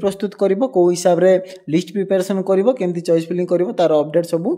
प्रस्तुत करिवो को हिसाब रे लिस्ट प्रिपरेशन करिवो केमती चॉइस फिलिंग करिवो तार अपडेट सब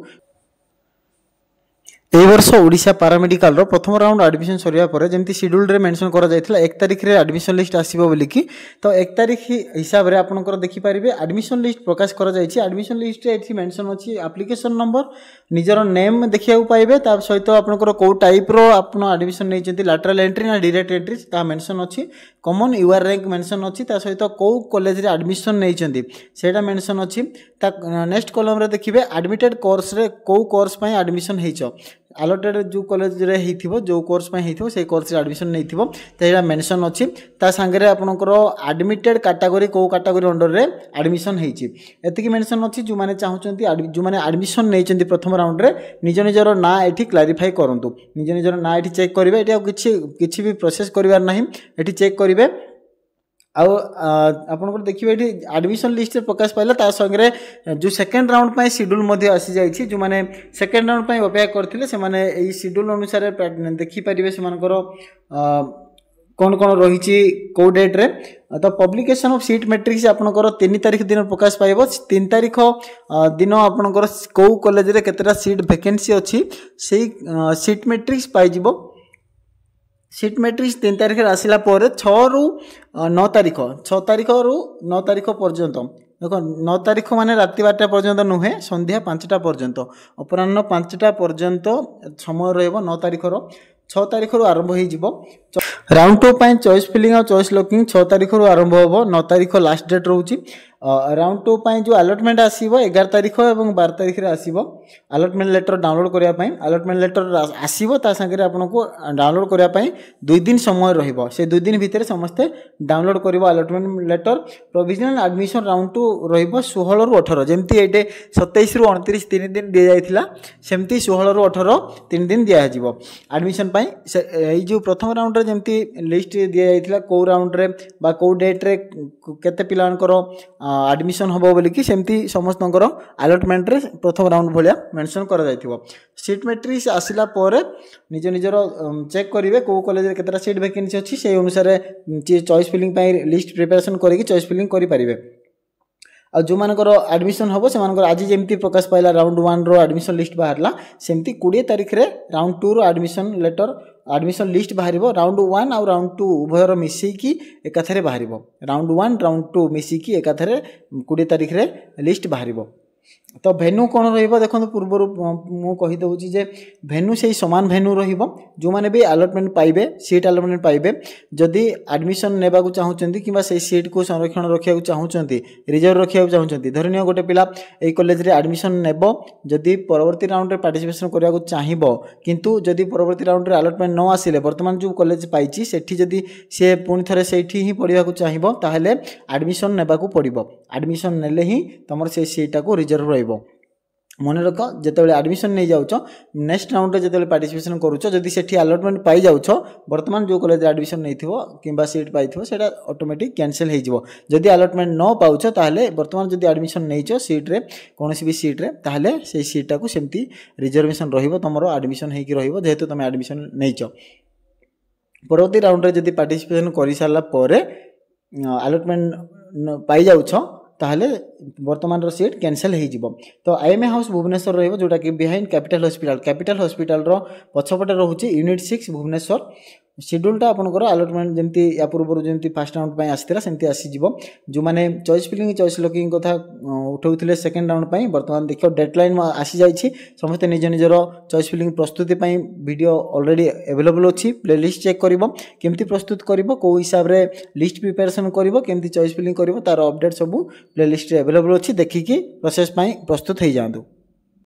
ए वर्ष ओडिशा पैरामेडिकल रो प्रथम राउंड एडमिशन सरिया पर जेमती शेड्यूल रे मेंशन करा जायथिला 1 तारिख रे एडमिशन लिस्ट आसीबो बोली कि तो 1 तारिख हिसाब रे आपनकर देखि परिबे एडमिशन लिस्ट प्रकाश करा जायछि। एडमिशन लिस्ट रे एथि मेंशन अछि एप्लीकेशन नंबर निजर नेम देखिया पाइबे तार सहित आपनकर को टाइप रो आपन एडमिशन नै जंती लैटरल एंट्री ना डायरेक्ट एंट्री ता मेंशन अछि। कॉमन यूआर रैंक मेंशन अछि ता सहित को कॉलेज रे एडमिशन नै जंती सेटा मेंशन अछि। ता नेक्स्ट कॉलम रे देखिबे एडमिटेड कोर्स रे को कोर्स पय एडमिशन हेइछो अलॉटेड जो कॉलेज रे हेइथिबो जो कोर्स पय हेइथिबो से कोर्स रे एडमिशन नैथिबो तेरा मेंशन अछि। ता संगे रे आपनकर एडमिटेड कैटेगरी को कैटेगरी अंडर रे एडमिशन हेइछि एतिकी मेंशन अछि। जो माने चाहुचंती जो माने एडमिशन नैचंती प्रथम राउंड रे निज निजर ना एठी क्लैरिफाई करंतु निज निजर ना एठी चेक करिवे एठी किछि भी प्रोसेस करिवार नाही एठी चेक करिवे। आपन देखिए ये एडमिशन लिस्ट प्रकाश पाइला ता संगे जो सेकेंड राउंड पाई शेड्यूल मध्य आसी जाइछि जो माने सेकेंड राउंड पाई अपेक्षा करथिले से माने एई शेड्यूल अनुसार देखि परिबे से मानकर कौन कौन रही को डेट रे तो पब्लिकेशन ऑफ सीट मैट्रिक्स आपनकर 3 तारिख दिन प्रकाश पाइबो। 3 तारिख दिन आपनकर को कॉलेज रे केतेटा सीट वैकेंसी अछि सेही सीट मैट्रिक्स पाइ जिवो। सीट मैट्रिक्स 3 तारिख आसला 6 रु 9 तारिख 6 तारिख रु 9 तारिख पर्यंत देखो 9 तारिख माने राति 12टा पर्यंत नुहे संध्या 5टा पर्यंत अपराह्न 5टा पर्यंत समय रहबो। 9 तारिख रो 6 तारिख रु आरंभ होई जिवो। राउंड 2 पय चॉइस फिलिंग और चॉइस लॉकिंग 6 तारिख रु आरंभ होबो 9 तारिख लास्ट डेट रहउची। राउंड 2 पय जो अलॉटमेंट आसीबो 11 तारिख एवं 12 तारिख रे आसीबो अलॉटमेंट लेटर डाउनलोड करिया पय अलॉटमेंट लेटर आसीबो ता संगे रे आपनको डाउनलोड करिया पय 2 दिन समय रहइबो से 2 दिन भितर समस्त डाउनलोड करिवो allotment letter. Provisional admission round 2 रहइबो 16 रु 18 जेमती एटे 27 रु 29 3 दिन दिया जायथिला सेमती 16 रु 18 3 दिन दिया जिवो एडमिशन पय। ए जो प्रथम राउंड रे जेमती लिस्ट दिया जायथिला को राउंड रे बा को डेट रे केते पिलानकर एडमिशन होबो बोली कि सेमती समस्तनकर अलॉटमेंट रे प्रथम राउंड भलिया मेंशन करा जायथिबो। सीट मैट्रिक्स आसिला परे निज निजर चेक करिवे को कॉलेज रे केतरा सीट वैकेंसी अछि से अनुसार चॉइस फिलिंग पय लिस्ट प्रिपरेशन करिकि चॉइस फिलिंग करि परिबे। आ जो मानकर एडमिशन होबो से मानकर आज जेमती प्रकाश पाइला राउंड 1 रो एडमिशन लिस्ट बाहरला सेमती 20 तारिख रे राउंड 2 रो एडमिशन लेटर एडमिशन लिस्ट बाहरिबो। राउंड 1 और राउंड 2 उभयर मिसी की एकाथरे बाहरिबो। राउंड 1 राउंड 2 मिसी की एकाथरे 20 तारिख रे लिस्ट बाहरिबो। तो भेन्यू कौन रहिबो देखो पूर्व मु कहि दउची जे भेन्यू से समान भेन्यू रहिबो जो माने भी अलॉटमेंट पाइबे सीट अलॉटमेंट पाइबे जदि एडमिशन नेबा को चाहुचंती किबा से सीट को संरक्षण रखिया को चाहुचंती रिजर्व रखिया को चाहुचंती धरनियो गोटे पिला ए कॉलेज रे एडमिशन नेबो जदि परवर्ती राउंड रे पार्टिसिपेशन करिया को चाहिबो किंतु जदि परवर्ती राउंड रे अलॉटमेंट न आसिले वर्तमान जो कॉलेज पाइची सेठी जदि से पुनी थरे सेठी ही पढिया को चाहिबो ताहले एडमिशन नेबा को पड़िबो। एडमिशन नेले ही तमर से सीटा को रिजर्व रहिबो। मन रख जितेबाला एडमिशन नहीं जाऊछ नेक्स्ट राउंड जिते पार्टिसिपेशन करुच जदि सेठी अलॉटमेंट पाई जाऊछ वर्तमान जो कॉलेज एडमिशन नहीं थो किंबा सीट पाई थो सेटा ऑटोमेटिक कैंसिल हो जिवो। जदि अलॉटमेंट न पाउछ ताहले वर्तमान जदि एडमिशन नहीं छ सीट रे कोनोसी भी सीट रे ताहले से सीटा को सेमती रिजर्वेशन रहिबो तमरो एडमिशन हेकी रहिबो जेहेतु तुम एडमिशन नहीं छ। परवर्ती राउंड रे जदि पार्टिसिपेशन करि सारला परे अलॉटमेंट पाई जाऊछ ताहले वर्तमान सीट कैंसिल हो जिवो। तो आईएमए हाउस भुवनेश्वर रहिबो जोटा कि बिहाइंड कैपिटल हॉस्पिटल रो पछपटे रहउची यूनिट 6 भुवनेश्वर। शेड्यूलटा आपनकर अलॉटमेंट जेमती या पूर्व जेमती फर्स्ट राउंड पय आस्थिला सेमती आसी जिवो। जो माने चॉइस फिलिंग चॉइस लॉकिंग कथा उठौथिले सेकंड राउंड पय वर्तमान देखियो डेडलाइन आसी जाईछि समस्त निज निजर चॉइस फिलिंग प्रस्तुति पय वीडियो ऑलरेडी अवेलेबल अछि प्लेलिस्ट चेक करिवो केमती प्रस्तुत करिवो को हिसाब रे लिस्ट प्रिपरेशन करिवो केमती चॉइस फिलिंग करिवो तार अपडेट सब प्लेलिस्ट रे अवेलेबल अछि देखि कि प्रोसेस पय प्रस्तुत हे जांदु।